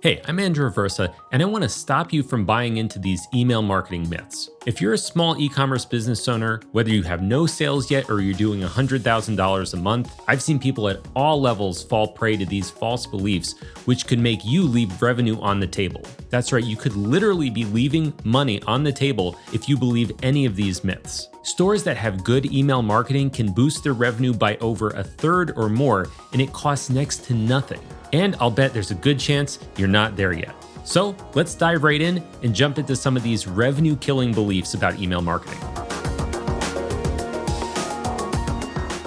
Hey, I'm Andrew Aversa, and I want to stop you from buying into these email marketing myths. If you're a small e-commerce business owner, whether you have no sales yet or you're doing $100,000 a month, I've seen people at all levels fall prey to these false beliefs, which could make you leave revenue on the table. That's right, you could literally be leaving money on the table if you believe any of these myths. Stores that have good email marketing can boost their revenue by over a third or more, and it costs next to nothing. And I'll bet there's a good chance you're not there yet. So let's dive right in and jump into some of these revenue-killing beliefs about email marketing.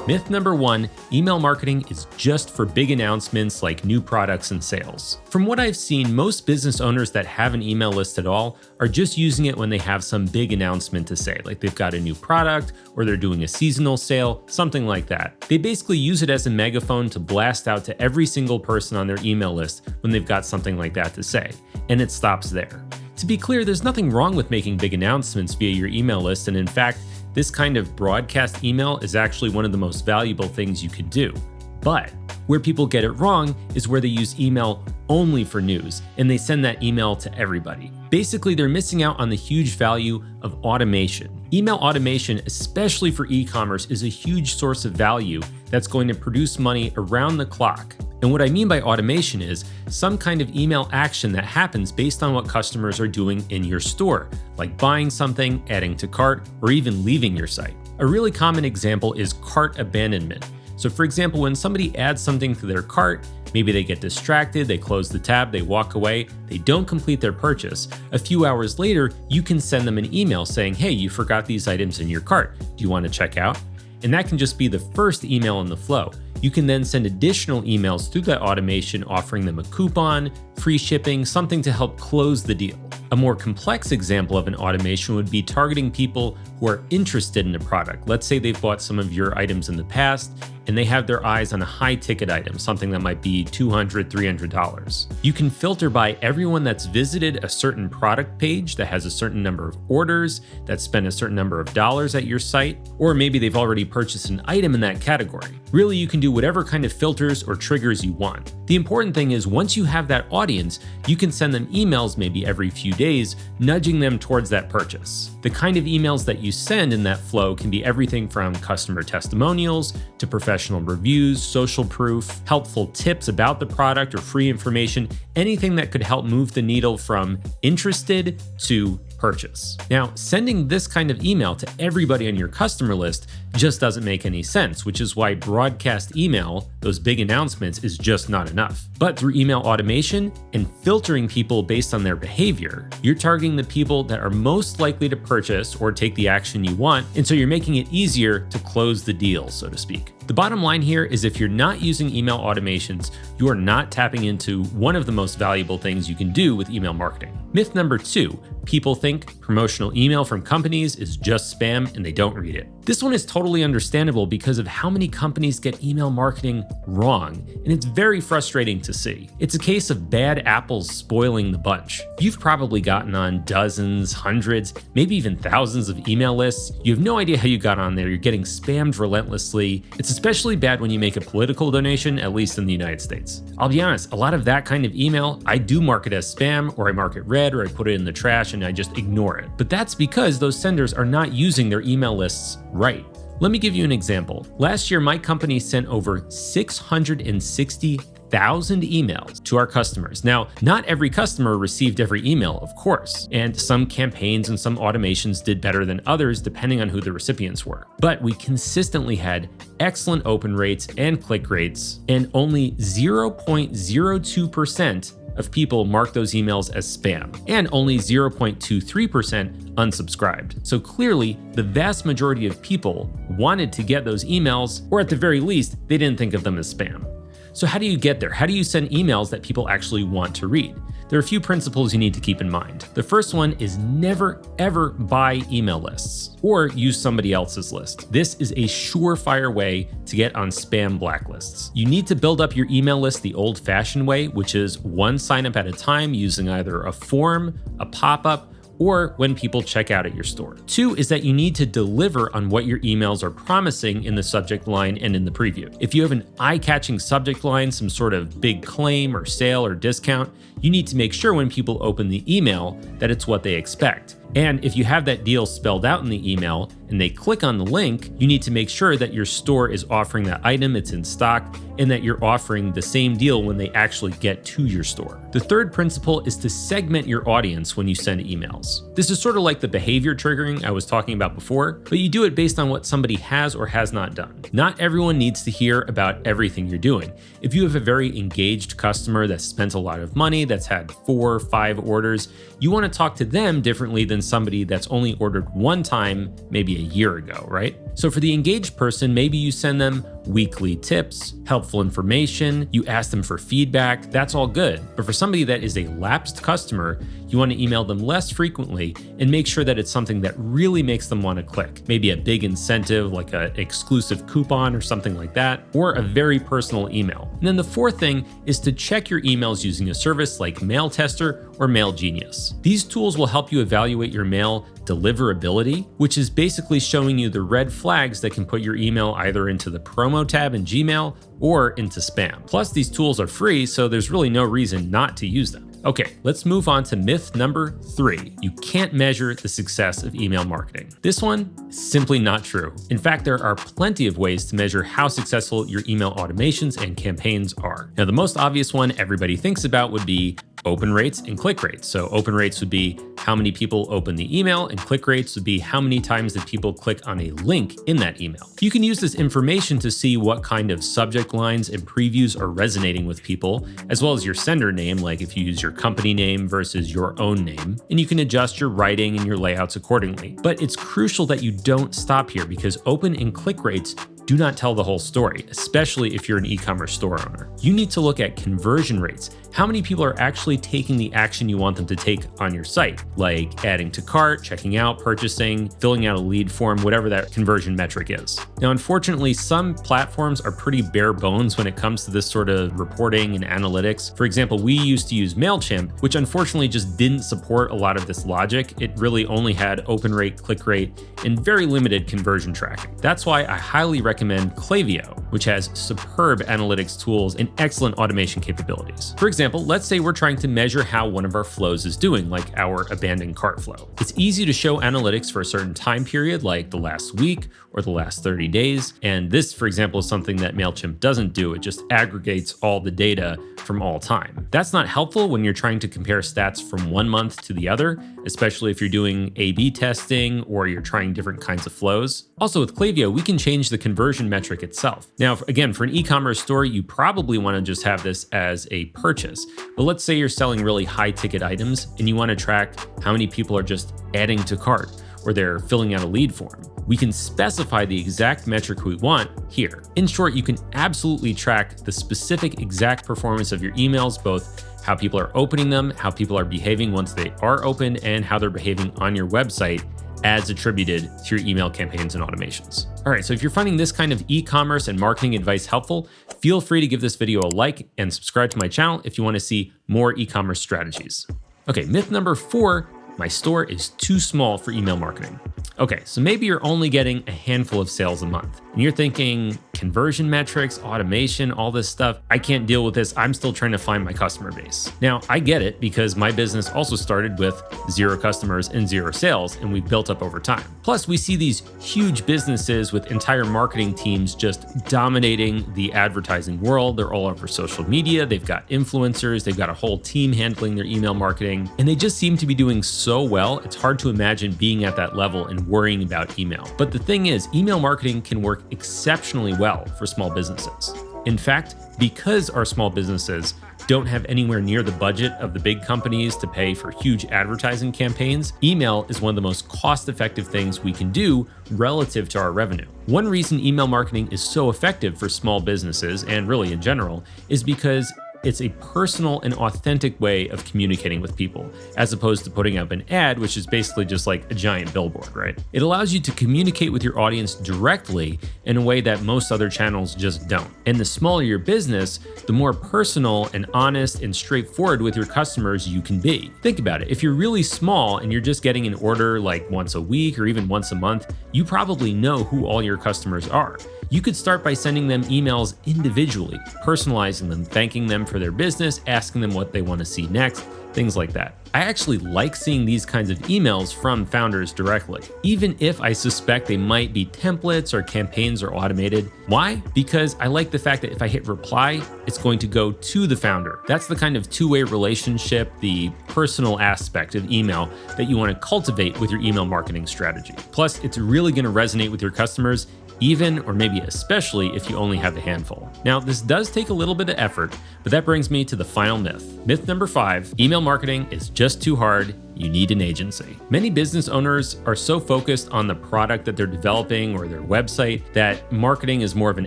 Myth number 1, email marketing is just for big announcements like new products and sales. From what I've seen, most business owners that have an email list at all are just using it when they have some big announcement to say, like they've got a new product or they're doing a seasonal sale, something like that. They basically use it as a megaphone to blast out to every single person on their email list when they've got something like that to say, and it stops there. To be clear, there's nothing wrong with making big announcements via your email list, and in fact, this kind of broadcast email is actually one of the most valuable things you could do. But where people get it wrong is where they use email only for news, and they send that email to everybody. Basically, they're missing out on the huge value of automation. Email automation, especially for e-commerce, is a huge source of value that's going to produce money around the clock. And what I mean by automation is some kind of email action that happens based on what customers are doing in your store, like buying something, adding to cart, or even leaving your site. A really common example is cart abandonment. So for example, when somebody adds something to their cart, maybe they get distracted, they close the tab, they walk away, they don't complete their purchase. A few hours later, you can send them an email saying, hey, you forgot these items in your cart. Do you want to check out? And that can just be the first email in the flow. You can then send additional emails through that automation offering them a coupon, free shipping, something to help close the deal. A more complex example of an automation would be targeting people who are interested in a product. Let's say they've bought some of your items in the past and they have their eyes on a high ticket item, something that might be $200, $300. You can filter by everyone that's visited a certain product page that has a certain number of orders, that spent a certain number of dollars at your site, or maybe they've already purchased an item in that category. Really, you can do whatever kind of filters or triggers you want. The important thing is once you have that audience, you can send them emails maybe every few days, nudging them towards that purchase. The kind of emails that you send in that flow can be everything from customer testimonials to professional reviews, social proof, helpful tips about the product or free information, anything that could help move the needle from interested to purchase. Now, sending this kind of email to everybody on your customer list just doesn't make any sense, which is why broadcast email, those big announcements, is just not enough. But through email automation and filtering people based on their behavior, you're targeting the people that are most likely to purchase or take the action you want, and so you're making it easier to close the deal, so to speak. The bottom line here is if you're not using email automations, you are not tapping into one of the most valuable things you can do with email marketing. Myth number 2, people think promotional email from companies is just spam and they don't read it. This one is totally understandable because of how many companies get email marketing wrong, and it's very frustrating to see. It's a case of bad apples spoiling the bunch. You've probably gotten on dozens, hundreds, maybe even thousands of email lists. You have no idea how you got on there. You're getting spammed relentlessly. It's especially bad when you make a political donation, at least in the United States. I'll be honest, a lot of that kind of email, I do mark it as spam, or I mark it red, or I put it in the trash and I just ignore it. But that's because those senders are not using their email lists right. Let me give you an example. Last year, my company sent over 660,000 emails to our customers. Now, not every customer received every email, of course, and some campaigns and some automations did better than others depending on who the recipients were. But we consistently had excellent open rates and click rates, and only 0.02% of people marked those emails as spam, and only 0.23% unsubscribed. So clearly, the vast majority of people wanted to get those emails, or at the very least, they didn't think of them as spam. So how do you get there? How do you send emails that people actually want to read? There are a few principles you need to keep in mind. The first one is never, ever buy email lists or use somebody else's list. This is a surefire way to get on spam blacklists. You need to build up your email list the old-fashioned way, which is one sign-up at a time using either a form, a pop-up, or when people check out at your store. 2 is that you need to deliver on what your emails are promising in the subject line and in the preview. If you have an eye-catching subject line, some sort of big claim or sale or discount, You need to make sure when people open the email that it's what they expect. And if you have that deal spelled out in the email and they click on the link, you need to make sure that your store is offering that item, it's in stock, and that you're offering the same deal when they actually get to your store. The third principle is to segment your audience when you send emails. This is sort of like the behavior triggering I was talking about before, but you do it based on what somebody has or has not done. Not everyone needs to hear about everything you're doing. If you have a very engaged customer that spent a lot of money, that's had 4 or 5 orders, you want to talk to them differently than somebody that's only ordered one time, maybe a year ago, right? So for the engaged person, maybe you send them weekly tips, helpful information, you ask them for feedback, that's all good. But for somebody that is a lapsed customer, you want to email them less frequently and make sure that it's something that really makes them want to click. Maybe a big incentive like an exclusive coupon or something like that, or a very personal email. And then the fourth thing is to check your emails using a service like MailTester or MailGenius. These tools will help you evaluate your mail deliverability, which is basically showing you the red flags that can put your email either into the promo tab in Gmail or into spam. Plus, these tools are free, so there's really no reason not to use them. Okay, let's move on to myth number 3. You can't measure the success of email marketing. This one is simply not true. In fact, there are plenty of ways to measure how successful your email automations and campaigns are. Now, the most obvious one everybody thinks about would be open rates and click rates. So open rates would be how many people open the email, and click rates would be how many times that people click on a link in that email. You can use this information to see what kind of subject lines and previews are resonating with people, as well as your sender name, like if you use your company name versus your own name, and you can adjust your writing and your layouts accordingly. But it's crucial that you don't stop here, because open and click rates do not tell the whole story, especially if you're an e-commerce store owner. You need to look at conversion rates. How many people are actually taking the action you want them to take on your site, like adding to cart, checking out, purchasing, filling out a lead form, whatever that conversion metric is. Now, unfortunately, some platforms are pretty bare bones when it comes to this sort of reporting and analytics. For example, we used to use MailChimp, which unfortunately just didn't support a lot of this logic. It really only had open rate, click rate, and very limited conversion tracking. That's why I highly recommend Klaviyo, which has superb analytics tools and excellent automation capabilities. For example, let's say we're trying to measure how one of our flows is doing, like our abandoned cart flow. It's easy to show analytics for a certain time period, like the last week or the last 30 days. And this, for example, is something that MailChimp doesn't do. It just aggregates all the data from all time. That's not helpful when you're trying to compare stats from one month to the other, especially if you're doing A/B testing or you're trying different kinds of flows. Also with Klaviyo, we can change the conversion metric itself. Now, again, for an e-commerce store, you probably want to just have this as a purchase. But let's say you're selling really high ticket items and you want to track how many people are just adding to cart or they're filling out a lead form. We can specify the exact metric we want here. In short, you can absolutely track the specific exact performance of your emails, both how people are opening them, how people are behaving once they are opened, and how they're behaving on your website as attributed to your email campaigns and automations. All right, so if you're finding this kind of e-commerce and marketing advice helpful, feel free to give this video a like and subscribe to my channel if you want to see more e-commerce strategies. Okay, myth number 4, my store is too small for email marketing. Okay, so maybe you're only getting a handful of sales a month, and you're thinking conversion metrics, automation, all this stuff, I can't deal with this. I'm still trying to find my customer base. Now, I get it, because my business also started with 0 customers and 0 sales, and we've built up over time. Plus, we see these huge businesses with entire marketing teams just dominating the advertising world. They're all over social media. They've got influencers. They've got a whole team handling their email marketing, and they just seem to be doing so well. It's hard to imagine being at that level and worrying about email. But the thing is, email marketing can work exceptionally well for small businesses. In fact, because our small businesses don't have anywhere near the budget of the big companies to pay for huge advertising campaigns, email is one of the most cost-effective things we can do relative to our revenue. One reason email marketing is so effective for small businesses, and really in general, is because it's a personal and authentic way of communicating with people, as opposed to putting up an ad, which is basically just like a giant billboard, right? It allows you to communicate with your audience directly in a way that most other channels just don't. And the smaller your business, the more personal and honest and straightforward with your customers you can be. Think about it. If you're really small and you're just getting an order like once a week or even once a month, you probably know who all your customers are. You could start by sending them emails individually, personalizing them, thanking them for their business, asking them what they want to see next, things like that. I actually like seeing these kinds of emails from founders directly, even if I suspect they might be templates or campaigns or automated. Why? Because I like the fact that if I hit reply, it's going to go to the founder. That's the kind of two-way relationship, the personal aspect of email that you want to cultivate with your email marketing strategy. Plus, it's really going to resonate with your customers, even or maybe especially if you only have a handful. Now, this does take a little bit of effort, but that brings me to the final myth. Myth number 5, email marketing is just too hard. You need an agency. Many business owners are so focused on the product that they're developing or their website that marketing is more of an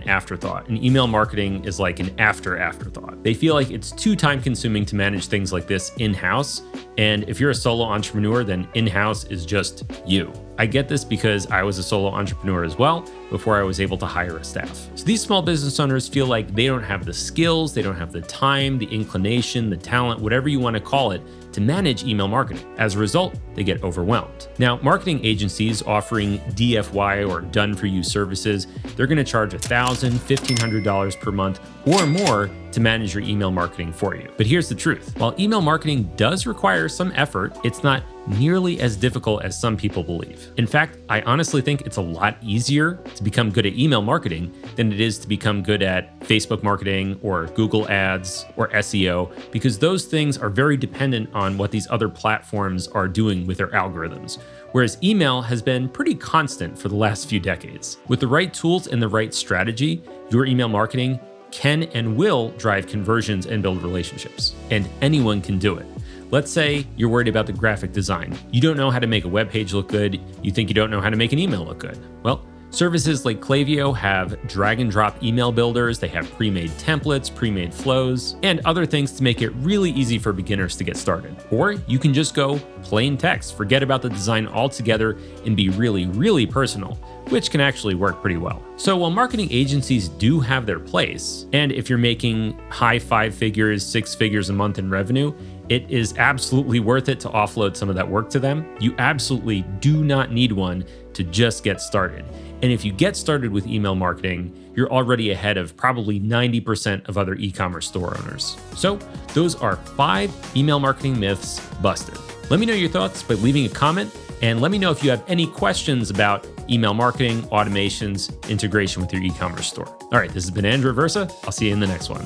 afterthought, and email marketing is like an afterthought. They feel like it's too time consuming to manage things like this in-house, and if you're a solo entrepreneur, then in-house is just you. I get this because I was a solo entrepreneur as well before I was able to hire a staff. So these small business owners feel like they don't have the skills, they don't have the time, the inclination, the talent, whatever you want to call it, to manage email marketing. As a result, they get overwhelmed. Now, marketing agencies offering DFY or done-for-you services, they're going to charge $1,000, $1,500 per month or more to manage your email marketing for you. But here's the truth. While email marketing does require some effort, it's not nearly as difficult as some people believe. In fact, I honestly think it's a lot easier to become good at email marketing than it is to become good at Facebook marketing or Google Ads or SEO, because those things are very dependent on what these other platforms are doing with their algorithms. Whereas email has been pretty constant for the last few decades. With the right tools and the right strategy, your email marketing can and will drive conversions and build relationships. And anyone can do it. Let's say you're worried about the graphic design. You don't know how to make a web page look good. You think you don't know how to make an email look good. Well, services like Klaviyo have drag and drop email builders. They have pre-made templates, pre-made flows, and other things to make it really easy for beginners to get started. Or you can just go plain text, forget about the design altogether, and be really, really personal, which can actually work pretty well. So while marketing agencies do have their place, and if you're making high 5 figures, 6 figures a month in revenue, it is absolutely worth it to offload some of that work to them. You absolutely do not need one to just get started. And if you get started with email marketing, you're already ahead of probably 90% of other e-commerce store owners. So those are 5 email marketing myths busted. Let me know your thoughts by leaving a comment, and let me know if you have any questions about email marketing, automations, integration with your e-commerce store. All right, this has been Andrew Aversa. I'll see you in the next one.